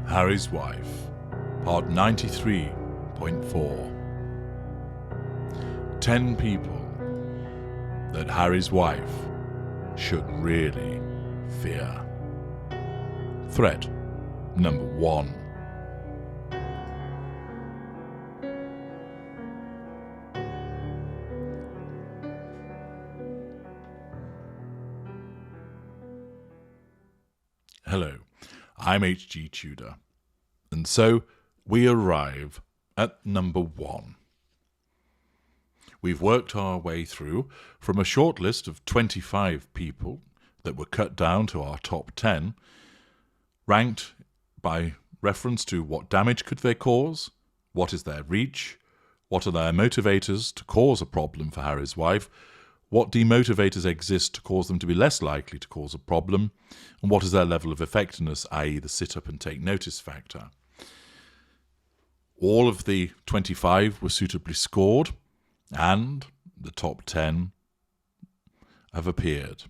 Harry's Wife, Part 93.4. 10 people that Harry's wife should really fear. Threat number 1. Hello, I'm H.G. Tudor, and so we arrive at number 1. We've worked our way through from a short list of 25 people that were cut down to our top 10, ranked by reference to what damage could they cause, what is their reach, what are their motivators to cause a problem for Harry's wife, what demotivators exist to cause them to be less likely to cause a problem, and what is their level of effectiveness, i.e. the sit-up and take notice factor. All of the 25 were suitably scored, and the top 10 have appeared.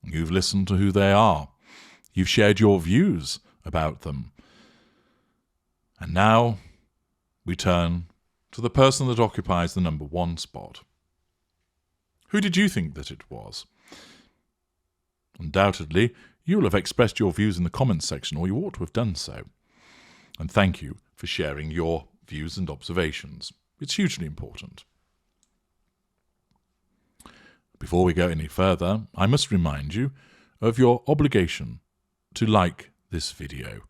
You've listened to who they are. You've shared your views about them. And now we turn to the person that occupies the number 1 spot. Who did you think that it was? Undoubtedly, you will have expressed your views in the comments section, or you ought to have done so. And thank you for sharing your views and observations. It's hugely important. Before we go any further, I must remind you of your obligation to like this video,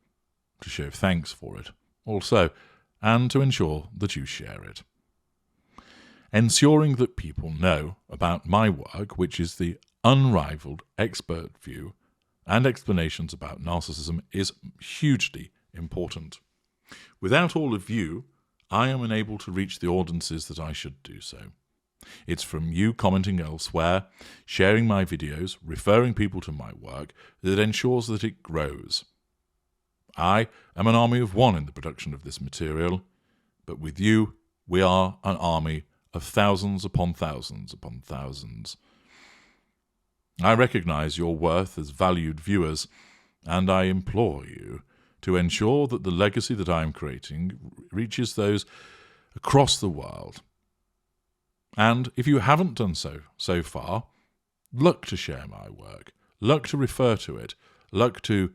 to show thanks for it, also, and to ensure that you share it. Ensuring that people know about my work, which is the unrivaled expert view and explanations about narcissism, is hugely important. Without all of you, I am unable to reach the audiences that I should do so. It's from you commenting elsewhere, sharing my videos, referring people to my work, that ensures that it grows. I am an army of one in the production of this material, but with you, we are an army of thousands upon thousands upon thousands. I recognise your worth as valued viewers, and I implore you to ensure that the legacy that I am creating reaches those across the world. And if you haven't done so far, look to share my work, look to refer to it, look to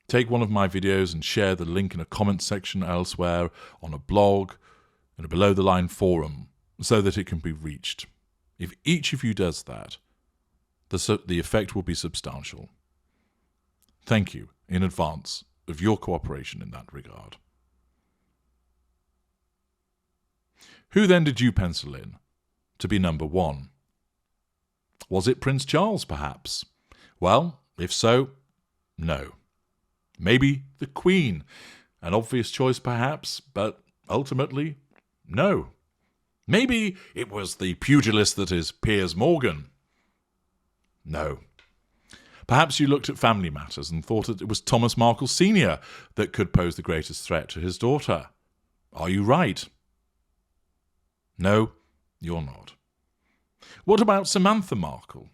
take one of my videos and share the link in a comment section elsewhere, on a blog, in a below-the-line forum, so that it can be reached. If each of you does that, the effect will be substantial. Thank you in advance of your cooperation in that regard. Who then did you pencil in to be number 1? Was it Prince Charles, perhaps? Well, if so, no. Maybe the Queen, an obvious choice perhaps, but ultimately, no. Maybe it was the pugilist that is Piers Morgan. No. Perhaps you looked at family matters and thought that it was Thomas Markle Sr. that could pose the greatest threat to his daughter. Are you right? No, you're not. What about Samantha Markle?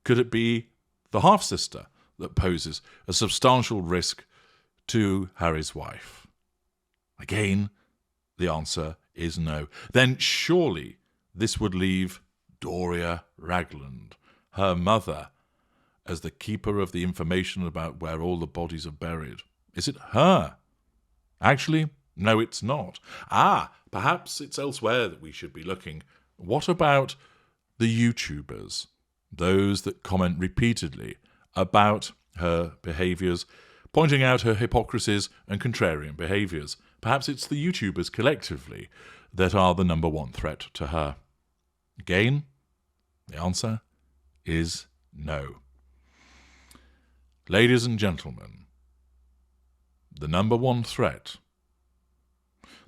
Could it be the half-sister that poses a substantial risk to Harry's wife? Again, the answer is no. Then surely this would leave Doria Ragland, her mother, as the keeper of the information about where all the bodies are buried. Is it her? Actually, no, it's not. Perhaps it's elsewhere that we should be looking. What about the YouTubers, those that comment repeatedly about her behaviours, pointing out her hypocrisies and contrarian behaviours? Perhaps it's the YouTubers collectively that are the number 1 threat to her. Again, the answer is no. Ladies and gentlemen, the number 1 threat,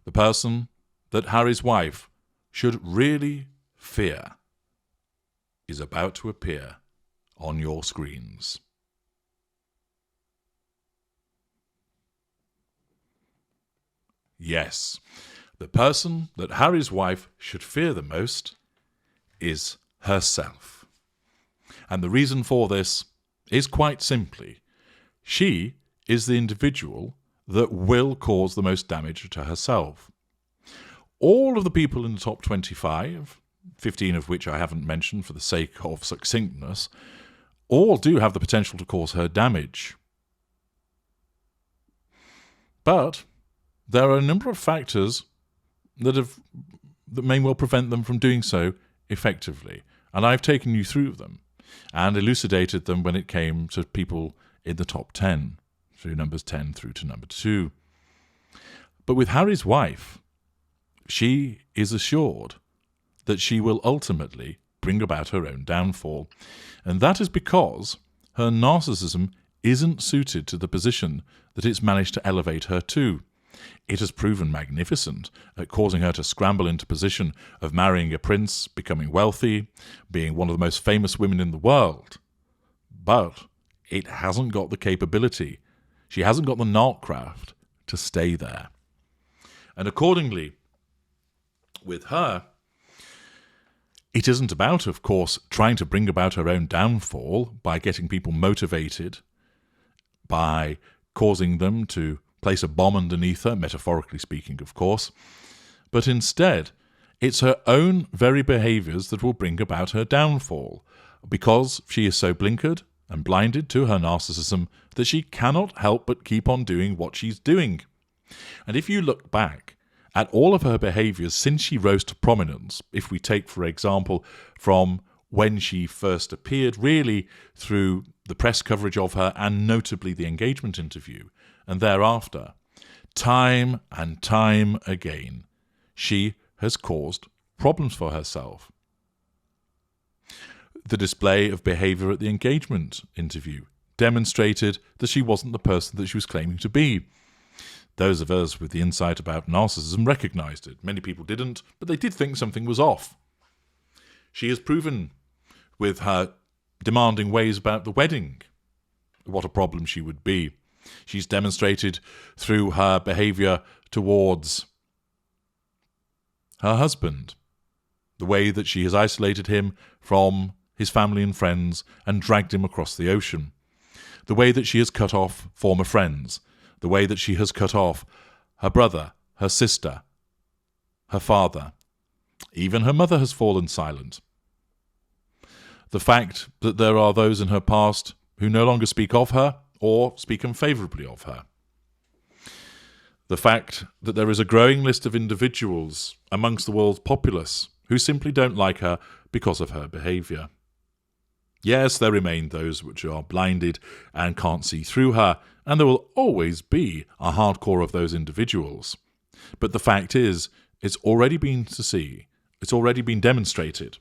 the person that Harry's wife should really fear, is about to appear on your screens. Yes, the person that Harry's wife should fear the most is herself. And the reason for this is quite simply She is the individual that will cause the most damage to herself. All of the people in the top 25, 15 of which I haven't mentioned for the sake of succinctness, all do have the potential to cause her damage. But there are a number of factors that may well prevent them from doing so effectively. And I've taken you through them and elucidated them when it came to people in the top 10, through numbers 10 through to number 2. But with Harry's wife, she is assured that she will ultimately bring about her own downfall. And that is because her narcissism isn't suited to the position that it's managed to elevate her to. It has proven magnificent at causing her to scramble into position of marrying a prince, becoming wealthy, being one of the most famous women in the world. But it hasn't got the capability. She hasn't got the narcraft to stay there. And accordingly, with her, it isn't about, of course, trying to bring about her own downfall by getting people motivated, by causing them to place a bomb underneath her, metaphorically speaking, of course, but instead, it's her own very behaviours that will bring about her downfall, because she is so blinkered and blinded to her narcissism that she cannot help but keep on doing what she's doing. And if you look back at all of her behaviours since she rose to prominence, if we take, for example, from when she first appeared, really through the press coverage of her and notably the engagement interview, and thereafter, time and time again, she has caused problems for herself. The display of behaviour at the engagement interview demonstrated that she wasn't the person that she was claiming to be. Those of us with the insight about narcissism recognised it. Many people didn't, but they did think something was off. She has proven with her demanding ways about the wedding what a problem she would be. She's demonstrated through her behaviour towards her husband, the way that she has isolated him from his family and friends and dragged him across the ocean, the way that she has cut off former friends, the way that she has cut off her brother, her sister, her father. Even her mother has fallen silent. The fact that there are those in her past who no longer speak of her or speak unfavourably of her. The fact that there is a growing list of individuals amongst the world's populace who simply don't like her because of her behaviour. Yes, there remain those which are blinded and can't see through her, and there will always be a hardcore of those individuals. But the fact is, it's already been demonstrated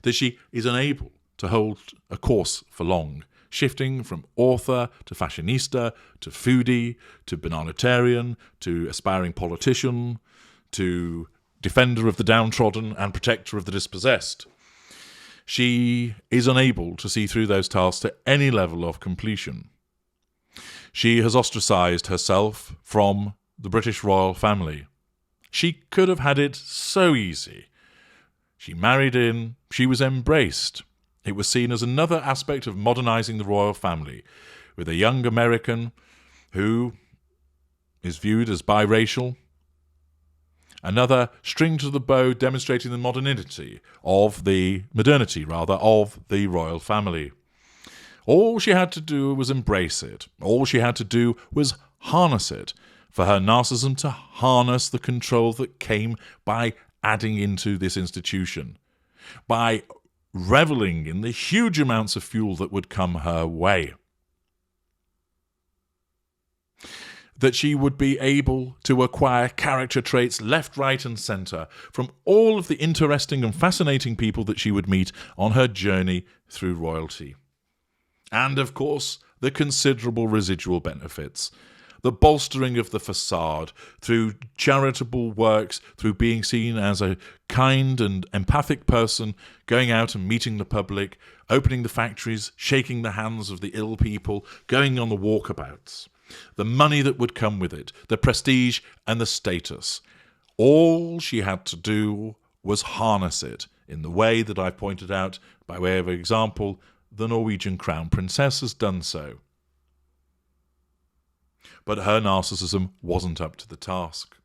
that she is unable to hold a course for long, shifting from author to fashionista to foodie to bananitarian to aspiring politician to defender of the downtrodden and protector of the dispossessed. She is unable to see through those tasks to any level of completion. She has ostracised herself from the British royal family. She could have had it so easy. She married in, she was embraced. It was seen as another aspect of modernising the royal family, with a young American who is viewed as biracial. Another string to the bow demonstrating the modernity of the royal family. All she had to do was embrace it. All she had to do was harness it, for her narcissism to harness the control that came by adding into this institution, by reveling in the huge amounts of fuel that would come her way. That she would be able to acquire character traits left, right and centre from all of the interesting and fascinating people that she would meet on her journey through royalty. And, of course, the considerable residual benefits. The bolstering of the facade through charitable works, through being seen as a kind and empathic person, going out and meeting the public, opening the factories, shaking the hands of the ill people, going on the walkabouts. The money that would come with it, the prestige and the status. All she had to do was harness it in the way that I pointed out, by way of example, the Norwegian Crown Princess has done so. But her narcissism wasn't up to the task.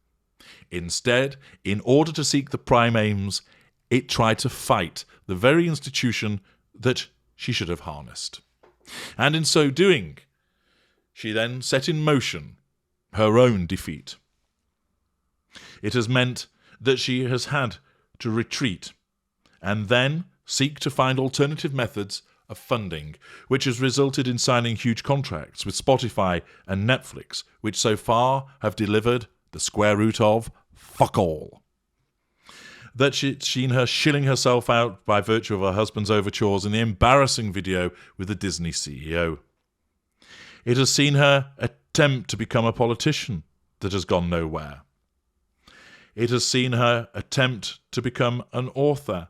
Instead, in order to seek the prime aims, it tried to fight the very institution that she should have harnessed. And in so doing, she then set in motion her own defeat. It has meant that she has had to retreat and then seek to find alternative methods of funding, which has resulted in signing huge contracts with Spotify and Netflix, which so far have delivered the square root of fuck all. That she's seen her shilling herself out by virtue of her husband's overtures in the embarrassing video with the Disney CEO. It has seen her attempt to become a politician that has gone nowhere. It has seen her attempt to become an author,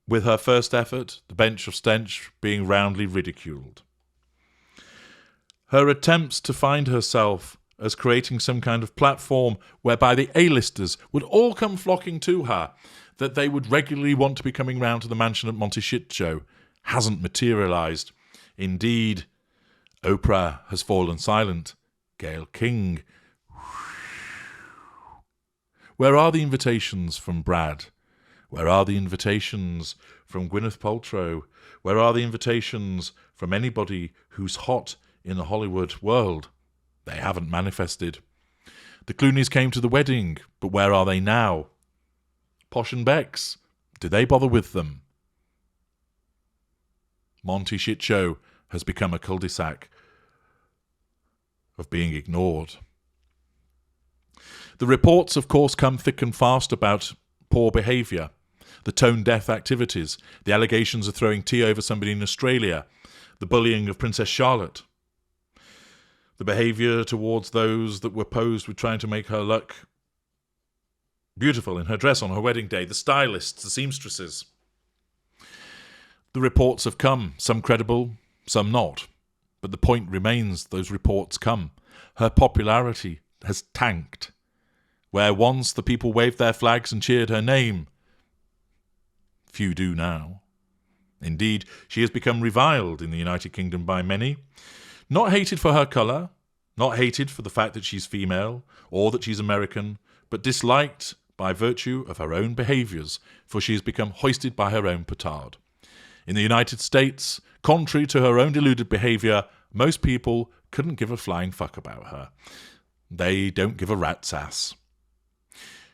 with her first effort, The Bench of Stench, being roundly ridiculed. Her attempts to find herself as creating some kind of platform whereby the A-listers would all come flocking to her, that they would regularly want to be coming round to the mansion at Monty Shit Show, hasn't materialised. Indeed, Oprah has fallen silent. Gayle King. Where are the invitations from Brad? Where are the invitations from Gwyneth Paltrow? Where are the invitations from anybody who's hot in the Hollywood world? They haven't manifested. The Clooneys came to the wedding, but where are they now? Posh and Bex, did they bother with them? Monty Shit Show has become a cul-de-sac of being ignored. The reports, of course, come thick and fast about poor behaviour, the tone-deaf activities, the allegations of throwing tea over somebody in Australia, the bullying of Princess Charlotte, the behaviour towards those that were posed with trying to make her look beautiful in her dress on her wedding day, the stylists, the seamstresses. The reports have come, some credible, some not. But the point remains, those reports come. Her popularity has tanked. Where once the people waved their flags and cheered her name, few do now. Indeed, she has become reviled in the United Kingdom by many. Not hated for her colour, not hated for the fact that she's female or that she's American, but disliked by virtue of her own behaviours, for she has become hoisted by her own petard. In the United States, contrary to her own deluded behaviour, most people couldn't give a flying fuck about her. They don't give a rat's ass.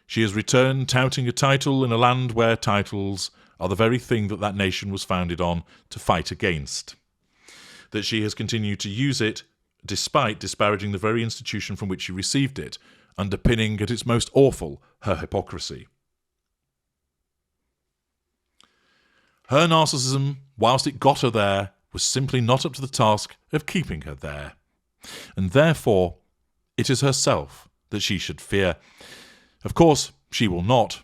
She has returned touting a title in a land where titles are the very thing that that nation was founded on to fight against. That she has continued to use it despite disparaging the very institution from which she received it, underpinning at its most awful her hypocrisy. Her narcissism, whilst it got her there, was simply not up to the task of keeping her there. And therefore, it is herself that she should fear. Of course, she will not,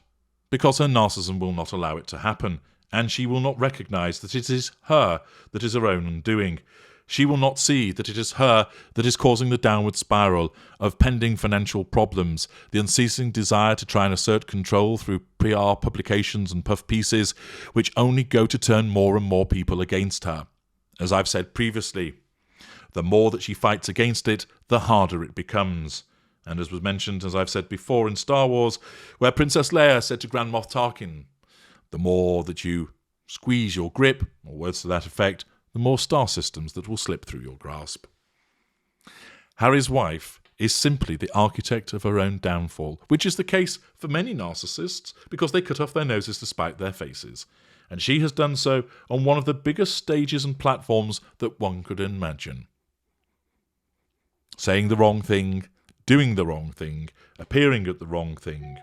because her narcissism will not allow it to happen, and she will not recognise that it is her that is her own undoing. She will not see that it is her that is causing the downward spiral of pending financial problems, the unceasing desire to try and assert control through PR publications and puff pieces, which only go to turn more and more people against her. As I've said previously, the more that she fights against it, the harder it becomes. And as was mentioned, as I've said before, in Star Wars, where Princess Leia said to Grand Moff Tarkin, the more that you squeeze your grip, or words to that effect, the more star systems that will slip through your grasp. Harry's wife is simply the architect of her own downfall, which is the case for many narcissists because they cut off their noses to spite their faces. And she has done so on one of the biggest stages and platforms that one could imagine. Saying the wrong thing, doing the wrong thing, appearing at the wrong thing.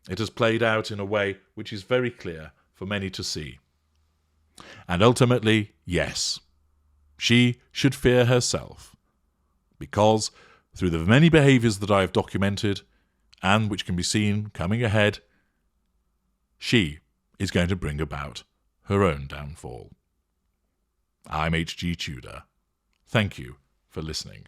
It has played out in a way which is very clear for many to see. And ultimately, yes, she should fear herself, because through the many behaviours that I have documented, and which can be seen coming ahead, she is going to bring about her own downfall. I'm H.G. Tudor. Thank you for listening.